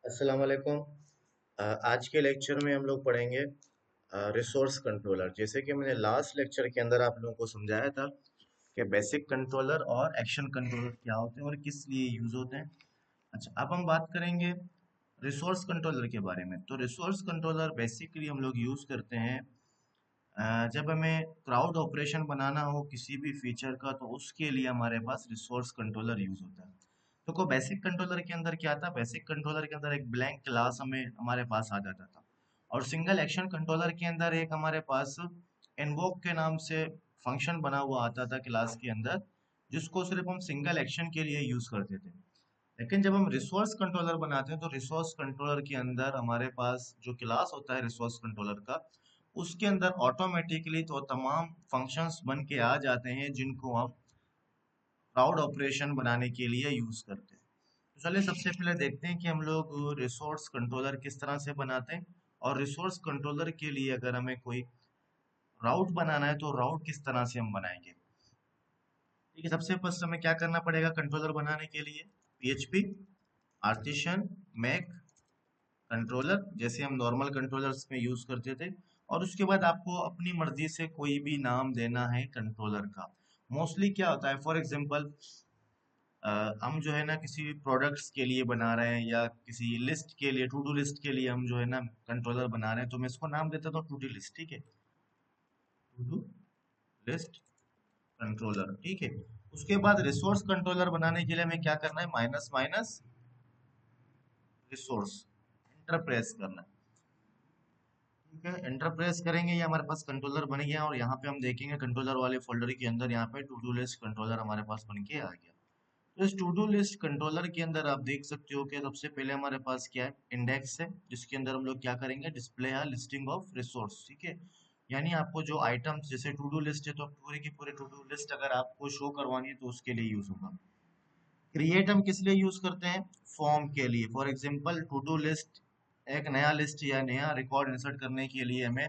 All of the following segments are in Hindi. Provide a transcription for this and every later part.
अस्सलाम वालेकुम। आज के लेक्चर में हम लोग पढ़ेंगे रिसोर्स कंट्रोलर। जैसे कि मैंने लास्ट लेक्चर के अंदर आप लोगों को समझाया था कि बेसिक कंट्रोलर और एक्शन कंट्रोलर क्या होते हैं और किस लिए यूज होते हैं। अच्छा, अब हम बात करेंगे रिसोर्स कंट्रोलर के बारे में। तो रिसोर्स कंट्रोलर बेसिकली हम लोग यूज करते हैं जब हमें क्राउड ऑपरेशन बनाना हो किसी भी फीचर का, तो उसके लिए हमारे पास रिसोर्स कंट्रोलर यूज होता है। तो को बेसिक कंट्रोलर के अंदर क्या था? बेसिक कंट्रोलर के अंदर एक ब्लैंक क्लास हमें हमारे पास आ जाता था, और सिंगल एक्शन कंट्रोलर के अंदर एक हमारे पास इन्वोक के नाम से फंक्शन बना हुआ आता था क्लास के अंदर, जिसको सिर्फ हम सिंगल एक्शन के लिए यूज करते थे। लेकिन जब हम रिसोर्स कंट्रोलर बनाते हैं तो रिसोर्स कंट्रोलर के अंदर हमारे पास जो क्लास होता है रिसोर्स कंट्रोलर का, उसके अंदर ऑटोमेटिकली तो तमाम फंक्शंस बन के आ जाते हैं जिनको हम क्राउड ऑपरेशन बनाने के लिए यूज करते हैं। तो चलिए सबसे पहले देखते हैं कि हम लोग रिसोर्स कंट्रोलर किस तरह से बनाते हैं, और रिसोर्स कंट्रोलर के लिए अगर हमें कोई राउट बनाना है तो राउट किस तरह से हम बनाएंगे। ठीक है, सबसे फर्स्ट हमें क्या करना पड़ेगा कंट्रोलर बनाने के लिए? PHP आर्टिशन मेक कंट्रोलर, जैसे हम नॉर्मल कंट्रोलर्स में यूज करते थे। और उसके बाद आपको अपनी मर्जी से कोई भी नाम देना है कंट्रोलर का। मोस्टली क्या होता है, फॉर एग्जांपल हम जो है ना किसी प्रोडक्ट्स के लिए बना रहे हैं या किसी लिस्ट के लिए, टू डू लिस्ट के लिए हम जो है ना कंट्रोलर बना रहे हैं, तो मैं इसको नाम देता हूँ टू डू लिस्ट। ठीक है, टू डू लिस्ट कंट्रोलर। ठीक है, उसके बाद रिसोर्स कंट्रोलर बनाने के लिए हमें क्या करना है? Minus minus resource, enter press करना है। ठीक है, एंटर प्रेस करेंगे, ये हमारे पास कंट्रोलर बन गया। और यहाँ पे हम देखेंगे कंट्रोलर वाले फोल्डर के अंदर यहाँ पे टू डू लिस्ट कंट्रोलर हमारे पास बन के आ गया। तो इस टू डू लिस्ट कंट्रोलर के अंदर आप देख सकते हो कि सबसे पहले हमारे पास क्या है? इंडेक्स है, जिसके अंदर हम लोग क्या करेंगे? डिस्प्ले है लिस्टिंग ऑफ रिसोर्स। ठीक है, यानी आपको जो आइटम्स, जैसे टू डू लिस्ट है तो पूरे की पूरे टू डू लिस्ट अगर आपको शो करवानी है तो उसके लिए यूज होगा। क्रिएट हम किस लिए यूज करते हैं? फॉर्म के लिए। For example to do list, एक नया लिस्ट या नया रिकॉर्ड इंसर्ट करने के लिए हमें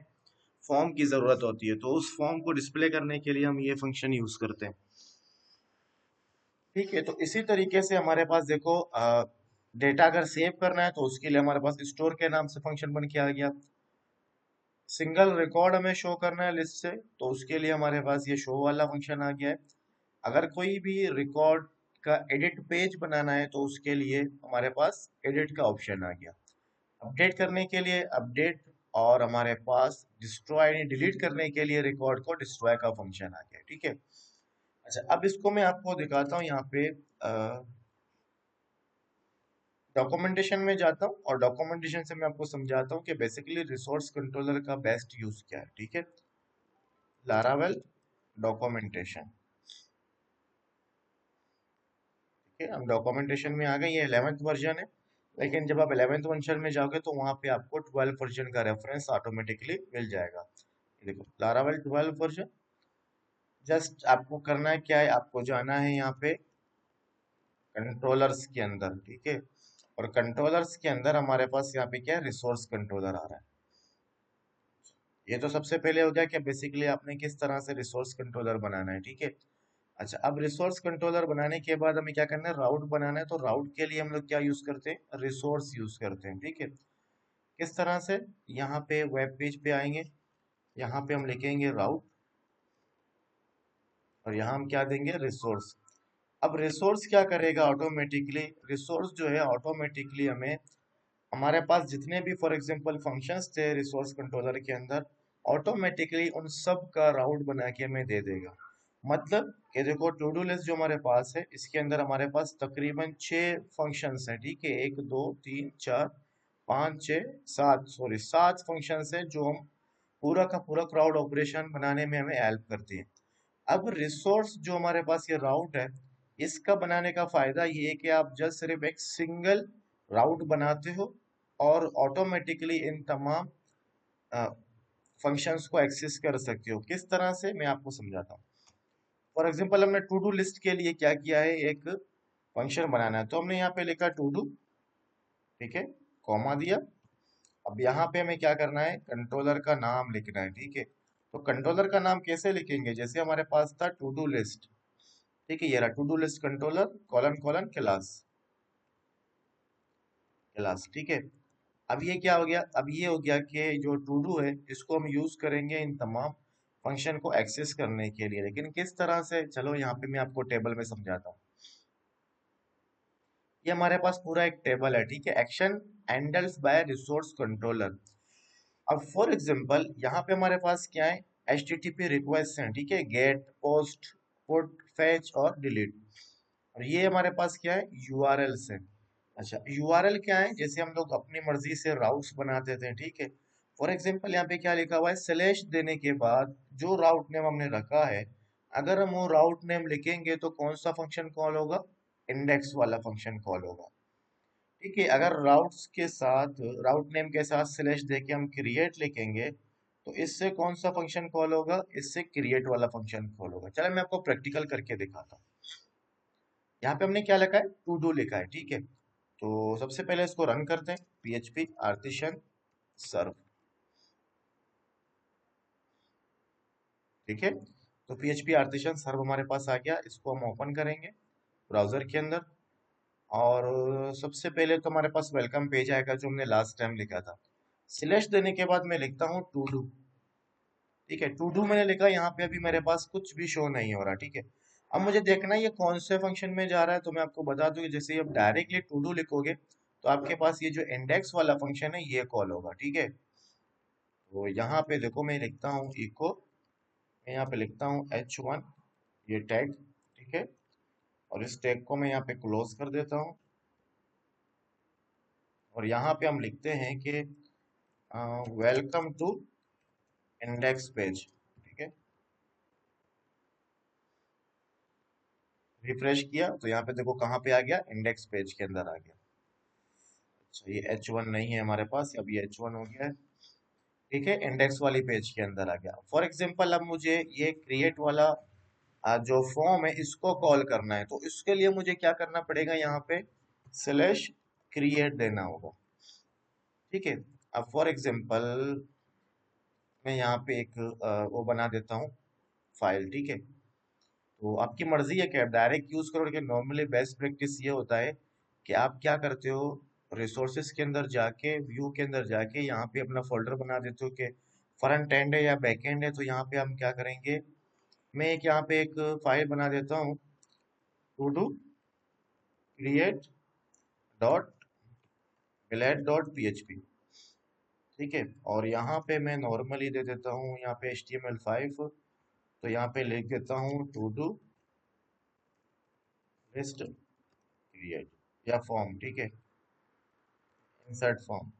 फॉर्म की जरूरत होती है, तो उस फॉर्म को डिस्प्ले करने के लिए हम ये फंक्शन यूज करते हैं। ठीक है, तो इसी तरीके से हमारे पास देखो, डेटा अगर सेव करना है तो उसके लिए हमारे पास स्टोर के नाम से फंक्शन बन के आ गया। सिंगल रिकॉर्ड हमें शो करना है लिस्ट से, तो उसके लिए हमारे पास ये शो वाला फंक्शन आ गया है। अगर कोई भी रिकॉर्ड का एडिट पेज बनाना है तो उसके लिए हमारे पास एडिट का ऑप्शन आ गया। अपडेट करने के लिए अपडेट, और हमारे पास डिस्ट्रॉय डिलीट करने के लिए रिकॉर्ड को डिस्ट्रॉय का फंक्शन आ गया। ठीक है, अच्छा अब इसको मैं आपको दिखाता हूँ यहाँ पे। डॉक्यूमेंटेशन में जाता हूँ और डॉक्यूमेंटेशन से मैं आपको समझाता हूँ कि बेसिकली रिसोर्स कंट्रोलर का बेस्ट यूज क्या है। ठीक है, लारावेल डॉक्यूमेंटेशन। ठीक है, हम डॉक्यूमेंटेशन में आ गए, ये 11th वर्जन है। लेकिन जब आप 11th वर्जन में जाओगे तो वहां पे आपको 12 वर्जन का रेफरेंस ऑटोमेटिकली मिल जाएगा। ये देखो लारावेल 12 वर्जन। जस्ट आपको करना है क्या है, आपको जाना है यहाँ पे कंट्रोलर्स के अंदर। ठीक है, और कंट्रोलर्स के अंदर हमारे पास यहाँ पे क्या है? रिसोर्स कंट्रोलर आ रहा है। ये तो सबसे पहले हो गया कि बेसिकली आपने किस तरह से रिसोर्स कंट्रोलर बनाना है। ठीक है, अच्छा अब रिसोर्स कंट्रोलर बनाने के बाद हमें क्या करना है? राउट बनाना है। तो राउट के लिए हम लोग क्या यूज करते हैं? रिसोर्स यूज करते हैं। ठीक है, किस तरह से? यहाँ पे वेब पेज पे आएंगे, यहाँ पे हम लिखेंगे राउट, और यहाँ हम क्या देंगे? रिसोर्स। अब रिसोर्स क्या करेगा? ऑटोमेटिकली रिसोर्स जो है ऑटोमेटिकली हमें हमारे पास जितने भी फॉर एग्जांपल फंक्शंस थे रिसोर्स कंट्रोलर के अंदर, ऑटोमेटिकली उन सब का राउट बना के हमें दे देगा। मतलब कि देखो टू डू लिस्ट जो हमारे पास है, इसके अंदर हमारे पास तकरीबन 6 फंक्शंस हैं। ठीक है, 1 2 3 4 5 6 7, सॉरी 7 फंक्शंस हैं जो हम पूरा का पूरा क्राउड ऑपरेशन बनाने में हमें हेल्प करती है। अब रिसोर्स जो हमारे पास ये राउट है, इसका बनाने का फायदा ये है कि आप जस्ट सिर्फ एक सिंगल राउट बनाते हो और ऑटोमेटिकली इन तमाम फंक्शंस को एक्सेस कर सकते हो। किस तरह से, मैं आपको समझाता हूँ। फॉर एग्जांपल हमने टू डू लिस्ट के लिए क्या किया है? एक फंक्शन बनाना है, तो हमने यहाँ पे लिखा टू डू। ठीक है, कॉमा दिया। अब यहाँ पे हमें क्या करना है? कंट्रोलर का नाम लिखना है। ठीक है, तो कंट्रोलर का नाम कैसे लिखेंगे? जैसे हमारे पास था टू डू लिस्ट। ठीक है, ये रहा to do list controller colon colon class. Class, ठीक है। अब ये क्या हो गया, अब ये हो गया कि जो टू डू है इसको हम यूज करेंगे इन तमाम फंक्शन को एक्सेस करने के लिए, लेकिन किस तरह से, चलो यहाँ पे मैं आपको टेबल में समझाता हूँ। ये हमारे पास पूरा एक टेबल है, ठीक है, action handles by resource controller. अब फॉर एग्जांपल यहाँ पे हमारे पास क्या है, HTTP रिक्वेस्ट है, ठीक है, गेट, पोस्ट, पुट, फेच और डिलीट। और ये हमारे पास क्या है, यूआरएल्स है। अच्छा, यूआरएल क्या है, जैसे हम लोग अपनी मर्जी से राउट्स बनाते थे, ठीक है। फॉर एग्जांपल यहाँ पे क्या लिखा हुआ है, स्लैश देने के बाद जो राउट नेम हमने रखा है, अगर हम वो राउट नेम लिखेंगे तो कौन सा फंक्शन कॉल होगा, इंडेक्स वाला फंक्शन कॉल होगा, ठीक है। अगर राउट्स के साथ, राउट नेम के साथ स्लैश देके हम क्रिएट लिखेंगे तो इससे कौन सा फंक्शन कॉल होगा, इससे क्रिएट वाला फंक्शन कॉल होगा। चलो मैं आपको प्रैक्टिकल करके दिखाता हूँ। यहाँ पे हमने क्या लिखा है, टू डू लिखा है, ठीक है। तो सबसे पहले इसको रन करते हैं, PHP आर्टिसन सर्व, ठीक है। तो PHP आर्टिसन सर्व हमारे पास आ गया, इसको हम ओपन करेंगे ब्राउजर के अंदर। और सबसे पहले तो हमारे पास वेलकम पेज आएगा जो हमने लास्ट टाइम लिखा था। स्लैश देने के बाद मैं लिखता हूँ टू डू, ठीक है। टू डू मैंने लिखा, यहाँ पे अभी मेरे पास कुछ भी शो नहीं हो रहा, ठीक है। अब मुझे देखना है ये कौन से फंक्शन में जा रहा है, तो मैं आपको बता दूं कि जैसे ही आप डायरेक्टली टू डू लिखोगे तो आपके पास ये जो इंडेक्स वाला फंक्शन है ये कॉल होगा, ठीक है। तो यहाँ पे देखो मैं लिखता हूँ इको, मैं यहाँ पे लिखता हूँ H1, ये टैग, ठीक है। और इस टैग को मैं यहाँ पे क्लोज कर देता हूँ। और यहाँ पे हम लिखते हैं कि वेलकम टू इंडेक्स पेज, ठीक है। रिफ्रेश किया तो यहाँ पे देखो कहाँ पे आ गया, इंडेक्स पेज के अंदर आ गया। अच्छा, ये H1 नहीं है हमारे पास, अब ये H1 हो गया है, ठीक है, इंडेक्स वाली पेज के अंदर आ गया। फॉर एग्जांपल अब मुझे ये क्रिएट वाला जो फॉर्म है इसको कॉल करना है, तो इसके लिए मुझे क्या करना पड़ेगा, यहाँ पे स्लैश क्रिएट देना होगा, ठीक है। अब फॉर एग्जांपल मैं यहाँ पे एक वो बना देता हूँ फाइल, ठीक है। तो आपकी मर्जी है कि आप डायरेक्ट यूज करो, लेकिन नॉर्मली बेस्ट प्रैक्टिस ये होता है कि आप क्या करते हो, रिसोर्सेज के अंदर जाके, व्यू के अंदर जाके यहाँ पे अपना फोल्डर बना देते हो कि फ्रंट एंड है या बैक एंड है। तो यहाँ पे हम क्या करेंगे, मैं एक यहाँ पे एक फाइल बना देता हूँ, to do create dot blade dot PHP, ठीक है। और यहाँ पे मैं नॉर्मली दे देता हूँ यहाँ पे HTML5। तो यहाँ पे लिख देता हूँ टू डू लिस्ट क्रिएट या फॉर्म, ठीक है, इंसर्ट फॉर्म।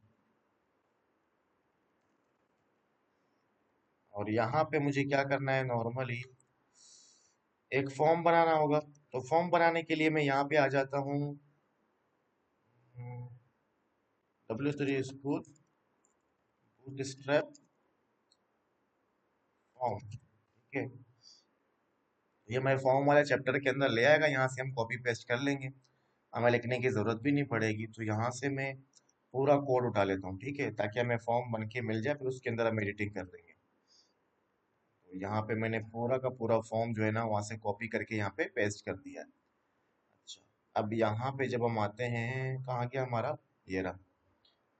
और यहाँ पे मुझे क्या करना है, नॉर्मली एक फॉर्म बनाना होगा। तो फॉर्म बनाने के लिए मैं यहाँ पे आ जाता हूँ, W3 स्कूल बूटस्ट्रैप फॉर्म, ठीक है। ये मैं फॉर्म वाले चैप्टर के अंदर ले आएगा, यहाँ से हम कॉपी पेस्ट कर लेंगे, हमें लिखने की जरूरत भी नहीं पड़ेगी। तो यहाँ से मैं पूरा कोड उठा लेता हूँ, ठीक है, ताकि हमें फॉर्म बन के मिल जाए, फिर उसके अंदर हम एडिटिंग कर देंगे। तो यहाँ पे मैंने पूरा का पूरा फॉर्म जो है ना वहाँ से कॉपी करके यहाँ पे पेस्ट कर दिया है। अच्छा, अब यहाँ पे जब हम आते हैं, कहाँ गया हमारा, ये रहा,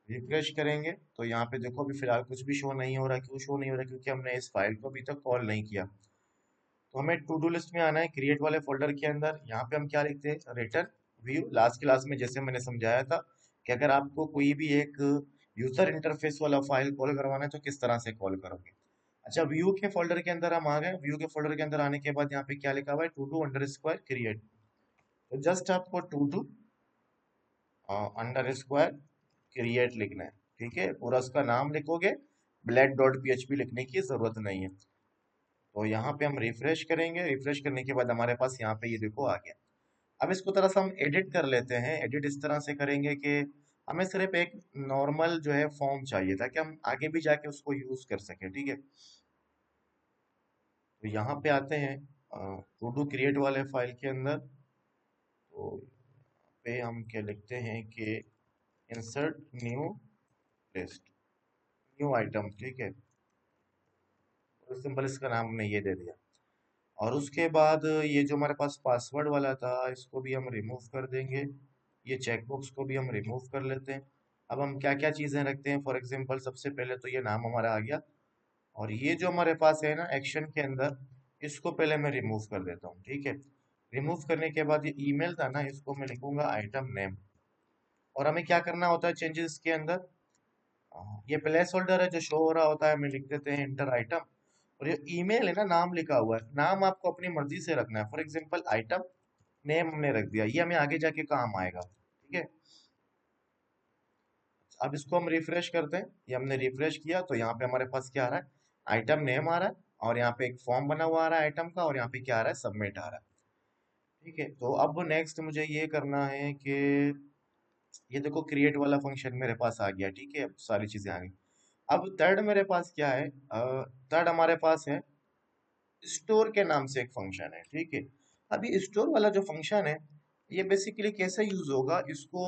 रिफ्रेश करेंगे तो यहाँ पे देखो अभी फिलहाल कुछ भी शो नहीं हो रहा। क्यों शो नहीं हो रहा, क्योंकि हमने इस फाइल को अभी तक कॉल नहीं किया। तो हमें टू डू लिस्ट में आना है, क्रिएट वाले फोल्डर के अंदर। यहाँ पे हम क्या लिखते हैं, रिटर्न व्यू। लास्ट क्लास में जैसे मैंने समझाया था कि अगर आपको कोई भी एक यूजर इंटरफेस वाला फाइल कॉल करवाना है तो किस तरह से कॉल करोगे। अच्छा, व्यू के फोल्डर के अंदर हम आ गए। व्यू के फोल्डर के अंदर आने के बाद यहाँ पे क्या लिखा हुआ है, to do underscore create. तो जस्ट आपको to do underscore create लिखना है, ठीक है। पूरा उसका नाम लिखोगे, ब्लैक डॉट PHP लिखने की जरूरत नहीं है। तो यहाँ पे हम रिफ्रेश करेंगे, रिफ्रेश करने के बाद हमारे पास यहाँ पे ये देखो आ गया। अब इसको थोड़ा सा हम एडिट कर लेते हैं। एडिट इस तरह से करेंगे कि हमें सिर्फ एक नॉर्मल जो है फॉर्म चाहिए ताकि हम आगे भी जाके उसको यूज कर सकें, ठीक है। तो यहाँ पे आते हैं टू डू क्रिएट वाले फाइल के अंदर। तो पे हम क्या लिखते हैं कि insert new list, new item, ठीक है। सिंपल इसका नाम हमने ये दे दिया। और उसके बाद ये जो हमारे पास पासवर्ड वाला था इसको भी हम रिमूव कर देंगे। ये चेकबॉक्स को भी हम रिमूव कर लेते हैं। अब हम क्या क्या चीजें रखते हैं, फॉर एग्जांपल सबसे पहले तो ये नाम हमारा आ गया, और ये जो हमारे पास है ना एक्शन के अंदर, इसको पहले मैं रिमूव कर देता हूँ, ठीक है। रिमूव करने के बाद ये ईमेल था ना, इसको मैं लिखूंगा आइटम नेम। और हमें क्या करना होता है चेंजेस के अंदर, ये प्लेस होल्डर है जो शो हो रहा होता है, हमें लिख देते हैं इंटर आइटम। और ये ईमेल है ना, नाम लिखा हुआ है, नाम आपको अपनी मर्जी से रखना है। फॉर एग्जांपल आइटम नेम हमने रख दिया, ये हमें आगे जाके काम आएगा, ठीक है। अब इसको हम रिफ्रेश करते हैं, ये हमने रिफ्रेश किया तो यहाँ पे हमारे पास क्या आ रहा है, आइटम नेम आ रहा है, और यहाँ पे एक फॉर्म बना हुआ आ रहा है आइटम का, और यहाँ पे क्या आ रहा है, सबमिट आ रहा है, ठीक है। तो अब नेक्स्ट मुझे ये करना है कि ये देखो क्रिएट वाला फंक्शन मेरे पास आ गया, ठीक है, अब सारी चीजें आ गई। अब थर्ड मेरे पास क्या है, थर्ड हमारे पास है स्टोर के नाम से एक फंक्शन है, ठीक है। अभी स्टोर वाला जो फंक्शन है, ये बेसिकली कैसे यूज होगा, इसको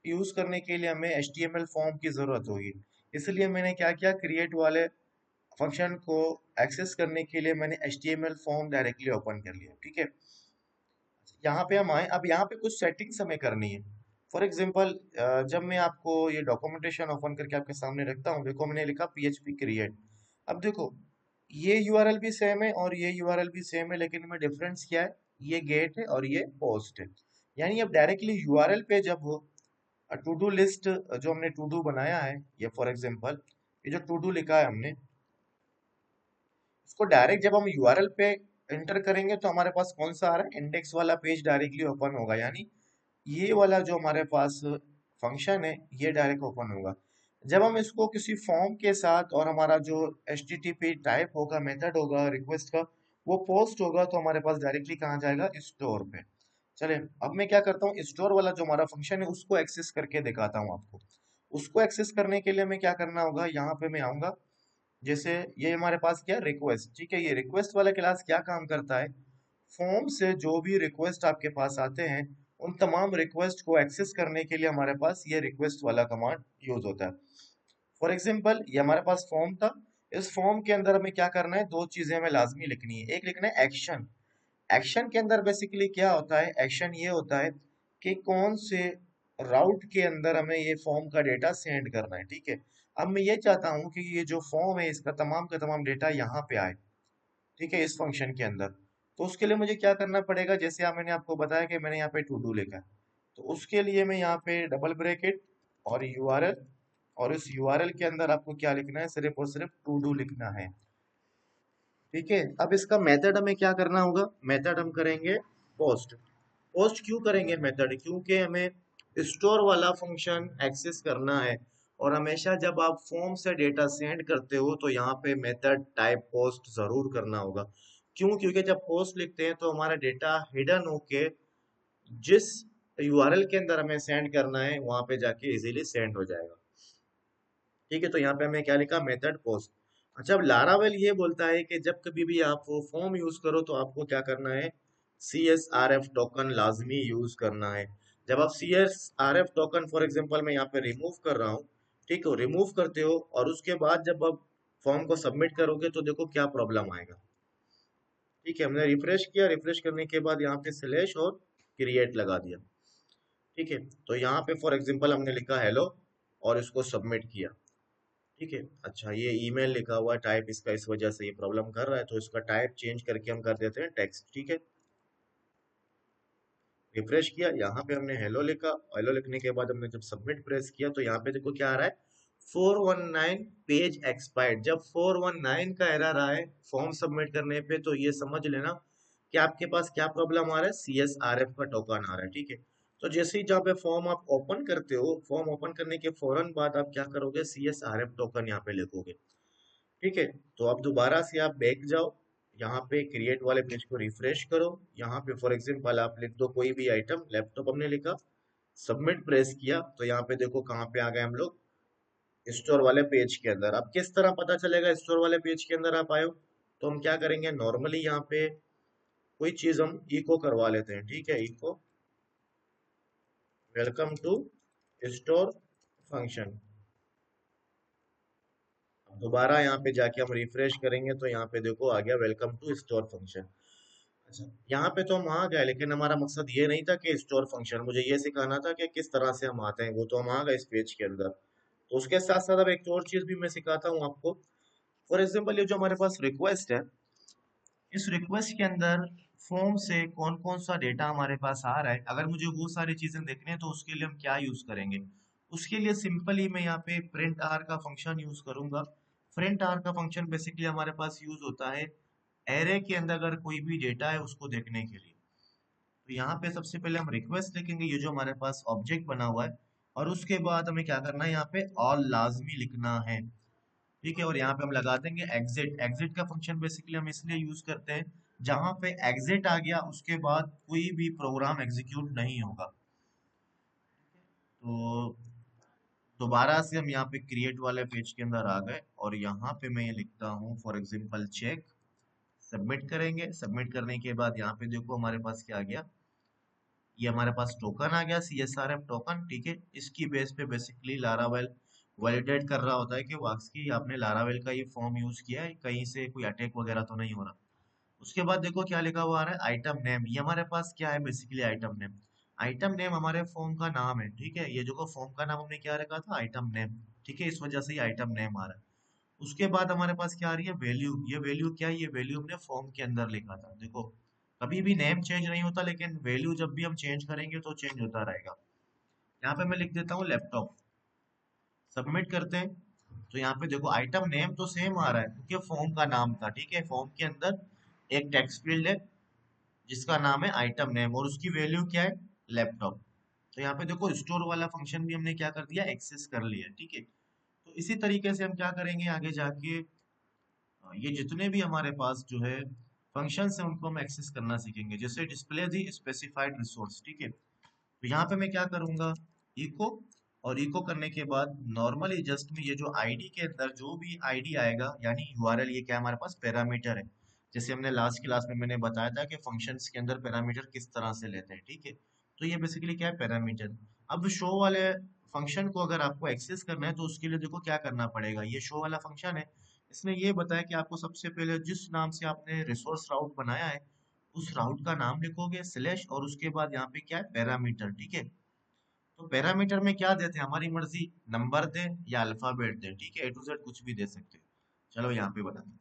यूज करने के लिए हमें HTML फॉर्म की जरूरत होगी। इसलिए मैंने क्या किया, क्रिएट वाले फंक्शन को एक्सेस करने के लिए मैंने HTML फॉर्म डायरेक्टली ओपन कर लिया, ठीक है। यहाँ पे हम आए, अब यहाँ पे कुछ सेटिंग्स हमें करनी है। फॉर एग्जाम्पल जब मैं आपको ये डॉक्यूमेंटेशन ओपन करके आपके सामने रखता हूँ, देखो मैंने लिखा PHP क्रिएट। अब देखो ये URL भी सेम है और ये URL भी सेम है, लेकिन इनमें डिफरेंस क्या है, ये गेट है और ये पोस्ट है। यानी अब डायरेक्टली URL पे जब वो टू डू लिस्ट जो हमने टू डू बनाया है, ये फॉर एग्जाम्पल ये जो टू डू लिखा है हमने, इसको डायरेक्ट जब हम यूआरएल पे एंटर करेंगे तो हमारे पास कौन सा आ रहा है, इंडेक्स वाला पेज डायरेक्टली ओपन होगा। यानी ये वाला जो हमारे पास फंक्शन है, ये डायरेक्ट ओपन होगा। जब हम इसको किसी फॉर्म के साथ और हमारा जो HTTP टाइप होगा, मेथड होगा रिक्वेस्ट का, वो पोस्ट होगा, तो हमारे पास डायरेक्टली कहाँ जाएगा, स्टोर पे। चले, अब मैं क्या करता हूँ, स्टोर वाला जो हमारा फंक्शन है उसको एक्सेस करके दिखाता हूँ आपको। उसको एक्सेस करने के लिए मैं क्या करना होगा, यहाँ पे मैं आऊंगा, जैसे ये हमारे पास क्या रिक्वेस्ट, ठीक है। ये रिक्वेस्ट वाला क्लास क्या काम करता है, फॉर्म से जो भी रिक्वेस्ट आपके पास आते हैं, उन तमाम रिक्वेस्ट को एक्सेस करने के लिए हमारे पास ये रिक्वेस्ट वाला कमांड यूज होता है। फॉर एग्जांपल ये हमारे पास फॉर्म था, इस फॉर्म के अंदर हमें क्या करना है, दो चीजें हमें लाजमी लिखनी है। एक लिखना है एक्शन। एक्शन के अंदर बेसिकली क्या होता है, एक्शन ये होता है कि कौन से राउट के अंदर हमें ये फॉर्म का डेटा सेंड करना है, ठीक है। अब मैं ये चाहता हूँ कि ये जो फॉर्म है इसका तमाम का तमाम डेटा यहाँ पे आए, ठीक है, इस फंक्शन के अंदर। तो उसके लिए मुझे क्या करना पड़ेगा, जैसे मैंने आपको बताया कि मैंने यहाँ पे टू डू लिखा है, तो उसके लिए मैं यहाँ पे डबल ब्रैकेट और URL, और इस URL के अंदर आपको क्या लिखना है, सिर्फ और सिर्फ टू डू लिखना है, ठीक है। अब इसका मेथड हमें क्या करना होगा, मेथड हम करेंगे पोस्ट। पोस्ट क्यों करेंगे मेथड, क्योंकि हमें स्टोर वाला फंक्शन एक्सेस करना है, और हमेशा जब आप फॉर्म से डेटा सेंड करते हो तो यहाँ पे मेथड टाइप पोस्ट जरूर करना होगा। क्यों, क्योंकि जब पोस्ट लिखते हैं तो हमारा डेटा हिडन होके जिस URL के अंदर हमें सेंड करना है वहां पे जाके इजीली सेंड हो जाएगा, ठीक है। तो यहाँ पे हमें क्या लिखा, मेथड पोस्ट। अच्छा, अब लारावेल ये बोलता है कि जब कभी भी आप वो फॉर्म यूज करो तो आपको क्या करना है, CSRF टोकन लाजमी यूज करना है। जब आप CSRF टोकन फॉर एग्जांपल मैं यहाँ पे रिमूव कर रहा हूँ, ठीक है, रिमूव करते हो और उसके बाद जब आप फॉर्म को सबमिट करोगे तो देखो क्या प्रॉब्लम आएगा, ठीक है। हमने रिफ्रेश किया, रिफ्रेश करने के बाद यहाँ पे स्लैश और क्रिएट लगा दिया, ठीक है। तो यहाँ पे फॉर एग्जांपल हमने लिखा हेलो और इसको सबमिट किया, ठीक है। अच्छा, ये ईमेल लिखा हुआ टाइप, इसका इस वजह से ये प्रॉब्लम कर रहा है, तो इसका टाइप चेंज करके हम कर देते हैं टेक्स्ट, ठीक है। रिफ्रेश किया, यहाँ पे हमने हेलो लिखा, हेलो लिखने के बाद हमने जब सबमिट प्रेस किया तो यहाँ पे देखो क्या आ रहा है, 419 पेज एक्सपायर्ड। जब 419 का एरर आए फॉर्म सबमिट करने पे तो ये समझ लेना कि आपके पास क्या प्रॉब्लम आ रहा है, CSRF का टोकन आ रहा है, ठीक है। तो जैसे ही जहाँ पे फॉर्म आप ओपन करते हो, फॉर्म ओपन करने के फौरन बाद आप क्या करोगे, CSRF टोकन यहाँ पे लिखोगे, ठीक है। तो अब दोबारा से आप बैक जाओ, यहाँ पे क्रिएट वाले पेज को रिफ्रेश करो, यहाँ पे फॉर एग्जांपल आप लिख दो कोई भी आइटम, लैपटॉप हमने लिखा, सबमिट प्रेस किया तो यहाँ पे देखो कहाँ पे आ गए हम लोग, स्टोर वाले पेज के अंदर। अब किस तरह पता चलेगा स्टोर वाले पेज के अंदर आप आए हो, तो हम क्या करेंगे, नॉर्मली यहाँ पे कोई चीज हम इको करवा लेते हैं, ठीक है, echo welcome to store function. दोबारा यहाँ पे जाके हम रिफ्रेश करेंगे तो यहाँ पे देखो आ गया वेलकम टू स्टोर फंक्शन। अच्छा, यहाँ पे तो हम आ गए, लेकिन हमारा मकसद ये नहीं था कि स्टोर फंक्शन, मुझे ये सिखाना था कि किस तरह से हम आते हैं, वो तो हम आ गए इस पेज के अंदर। तो उसके साथ साथ अब एक और चीज भी मैं सिखाता हूँ आपको। फॉर एग्जाम्पल, ये जो हमारे पास रिक्वेस्ट है, इस रिक्वेस्ट के अंदर फॉर्म से कौन कौन सा डेटा हमारे पास आ रहा है, अगर मुझे वो सारी चीजें देखनी है तो उसके लिए हम क्या यूज करेंगे। उसके लिए सिंपली मैं यहाँ पे प्रिंट आर का फंक्शन यूज करूंगा। प्रिंट आर का फंक्शन बेसिकली हमारे पास यूज होता है एरे के अंदर अगर कोई भी डेटा है उसको देखने के लिए। तो यहाँ पे सबसे पहले हम रिक्वेस्ट लिखेंगे, ये जो हमारे पास ऑब्जेक्ट बना हुआ है, और उसके बाद हमें क्या करना है, यहाँ पे ऑल लाजमी लिखना है। ठीक है, और यहाँ पे हम लगा देंगे एग्जिट। एग्जिट का फंक्शन बेसिकली हम इसलिए यूज करते हैं, जहां पे एग्जिट आ गया उसके बाद कोई भी प्रोग्राम एग्जीक्यूट नहीं होगा। तो दोबारा से हम यहाँ पे क्रिएट वाले पेज के अंदर आ गए, और यहाँ पे मैं ये लिखता हूँ फॉर एग्जाम्पल चेक। सबमिट करेंगे। सबमिट करने के बाद यहाँ पे देखो हमारे पास क्या आ गया, ये हमारे पास टोकन आ गया, CSRF टोकन। ठीक है, इसकी बेस पे बेसिकली लारावेल वैलिडेट कर रहा होता है कि वाकई आपने लारावेल का ये फॉर्म यूज किया है, कहीं से कोई अटैक वगैरह तो नहीं हो रहा। उसके बाद देखो क्या लिखा हुआ आ रहा है, आइटम नेम। ये हमारे पास क्या है, basically item name. Item name हमारे फॉर्म का नाम है। ठीक है, ये जो फॉर्म का नाम हमने क्या रखा था, आइटम नेम। ठीक है, इस वजह से ये आइटम नेम आ रहा है। उसके बाद हमारे पास क्या आ रही है, वैल्यू। ये वैल्यू क्या है, ये वैल्यू हमने फॉर्म के अंदर लिखा था। देखो, कभी भी नेम चेंज नहीं होता, लेकिन वैल्यू जब भी हम चेंज करेंगे तो चेंज होता रहेगा। यहाँ पे मैं लिख देता हूँ लैपटॉप। सबमिट करते हैं। तो यहाँ पे देखो आइटम नेम तो सेम आ रहा है क्योंकि फॉर्म का नाम था। ठीक है, फॉर्म के अंदर एक टेक्स्ट फील्ड है जिसका नाम है आइटम नेम, और उसकी वैल्यू क्या है, लैपटॉप। तो यहाँ पे देखो स्टोर वाला फंक्शन भी हमने क्या कर दिया, एक्सेस कर लिया। ठीक है, तो इसी तरीके से हम क्या करेंगे आगे जाके, ये जितने भी हमारे पास जो है फंक्शंस हैं उनको हम एक्सेस करना सीखेंगे, जैसे डिस्प्ले दी स्पेसिफाइड रिसोर्स। ठीक है, तो यहाँ पे मैं क्या करूंगा, इको। और इको करने के बाद नॉर्मली जस्ट में ये जो आईडी के अंदर जो भी आईडी आएगा, यानी यूआरएल, ये क्या हमारे पास पैरामीटर है। जैसे हमने लास्ट क्लास में मैंने बताया था कि फंक्शंस के अंदर पैरामीटर किस तरह से लेते हैं। ठीक है, तो ये बेसिकली क्या है, पैरामीटर। अब शो वाले फंक्शन को अगर आपको एक्सेस करना है तो उसके लिए देखो क्या करना पड़ेगा, ये शो वाला फंक्शन है। इसने ये बताया कि आपको सबसे पहले जिस नाम से आपने रिसोर्स राउट बनाया है उस राउट का नाम लिखोगे स्लैश, और उसके बाद यहाँ पे क्या है, पैरामीटर। ठीक है, तो पैरामीटर में क्या देते हैं, हमारी मर्जी, नंबर दें या अल्फाबेट दें। ठीक है, A to Z कुछ भी दे सकते हैं। चलो यहाँ पे बताते हैं।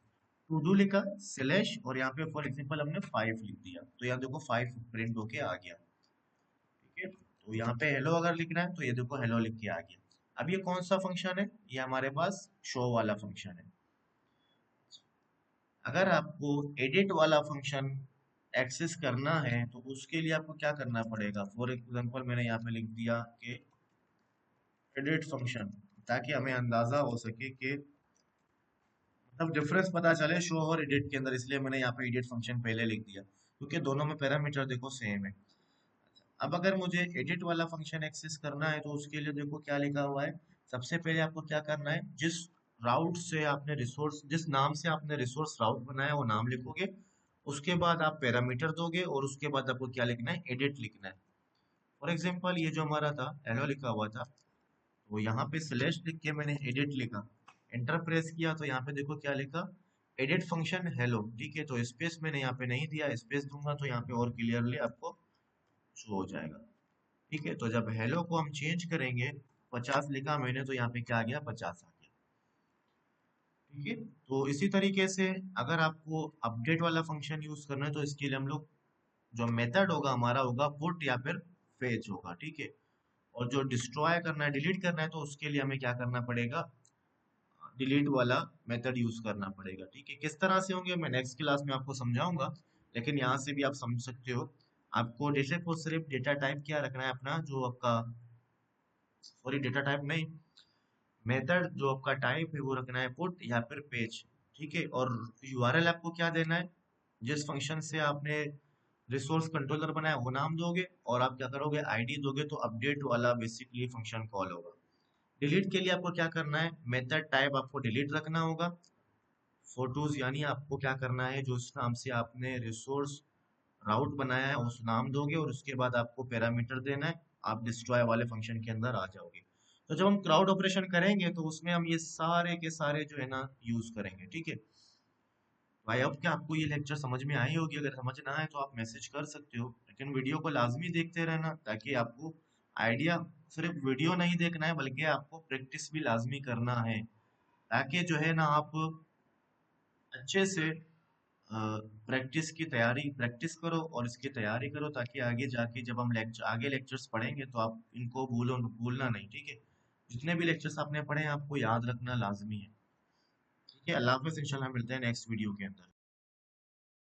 टू डू लिखा स्लैश, और यहाँ पे फॉर एग्जांपल हमने 5 लिख दिया, तो यहाँ देखो 5 प्रिंट होके आ गया। ठीक है, तो यहाँ पे हेलो अगर लिखना है तो ये देखो हेलो लिख के आ गया। अब ये कौन सा फंक्शन है, ये हमारे पास शो वाला फंक्शन है। अगर आपको एडिट वाला फंक्शन एक्सेस करना है तो उसके लिए आपको क्या करना पड़ेगा, फॉर एग्जांपल मैंने यहाँ पे लिख दिया कि एडिट फंक्शन, ताकि हमें अंदाजा हो सके कि मतलब डिफरेंस पता चले शो और एडिट के अंदर, इसलिए मैंने यहाँ पे एडिट फंक्शन पहले लिख दिया क्योंकि दोनों में पैरामीटर देखो सेम है। अब अगर मुझे एडिट वाला फंक्शन एक्सेस करना है तो उसके लिए देखो क्या लिखा हुआ है। सबसे पहले आपको क्या करना है, जिस राउट से आपने रिसोर्स, जिस नाम से आपने रिसोर्स राउट बनाया वो नाम लिखोगे। उसके बाद आप पैरामीटर दोगे, और उसके बाद आपको क्या लिखना है, एडिट लिखना है। फॉर एग्जाम्पल ये जो हमारा था हेलो लिखा हुआ था, तो यहाँ पे स्लैश लिख के मैंने एडिट लिखा। एंटर प्रेस किया तो यहाँ पे देखो क्या लिखा, एडिट फंक्शन हेलो। ठीक है, तो स्पेस मैंने यहाँ पे नहीं दिया, स्पेस दूंगा तो यहाँ पे और क्लियरली आपको शो हो जाएगा। ठीक है, तो जब हेलो को हम चेंज करेंगे, 50 लिखा मैंने तो यहाँ पे क्या आ गया, 50 आ गया। ठीक है, तो इसी तरीके से अगर आपको अपडेट वाला फंक्शन यूज करना है तो इसके लिए हम लोग जो मेथड होगा हमारा होगा पुट या फिर फेच होगा। ठीक है, और जो डिस्ट्रॉय करना है, डिलीट करना है, तो उसके लिए हमें क्या करना पड़ेगा, डिलीट वाला मेथड यूज करना पड़ेगा। ठीक है, किस तरह से होंगे मैं नेक्स्ट क्लास में आपको समझाऊंगा, लेकिन यहाँ से भी आप समझ सकते हो। आपको जैसे को सिर्फ डेटा टाइप क्या रखना है अपना, जो आपका, सॉरी डेटा टाइप नहीं, मेथड जो आपका टाइप है वो रखना है पुट या फिर पेज। ठीक है, और यूआरएल आपको क्या देना है, जिस फंक्शन से आपने रिसोर्स कंट्रोलर बनाया वो नाम दोगे, और आप क्या करोगे, आईडी दोगे, तो अपडेट वाला बेसिकली फंक्शन कॉल होगा। डिलीट के लिए आपको क्या करना है, मेथड टाइप आपको डिलीट रखना होगा। फोटोज यानी आपको क्या करना है, जो उस नाम से आपने रिसोर्स राउट बनाया है उस नाम दोगे, और उसके बाद आपको पैरामीटर देना है। आप डिस्ट्रॉय वाले फंक्शन के अंदर आ जाओगे। तो जब हम क्राउड ऑपरेशन करेंगे तो उसमें हम ये सारे के सारे जो है ना यूज करेंगे। ठीक है, भाई अब क्या आपको ये लेक्चर समझ में आई होगी? अगर समझ ना आए तो आप मैसेज कर सकते हो, लेकिन वीडियो को लाजमी देखते रहना ताकि आपको आइडिया, सिर्फ वीडियो नहीं देखना है बल्कि आपको प्रैक्टिस भी लाजमी करना है, ताकि जो है ना आप अच्छे से प्रैक्टिस करो और इसकी तैयारी करो, ताकि आगे जाके जब हम आगे लेक्चर्स पढ़ेंगे तो आप इनको भूलना नहीं, ठीक है? जितने भी लेक्चर्स आपने पढ़े हैं आपको याद रखना लाजमी है। ठीक है, अल्लाह हाफिज़, इंशाल्लाह मिलते हैं नेक्स्ट वीडियो के अंदर।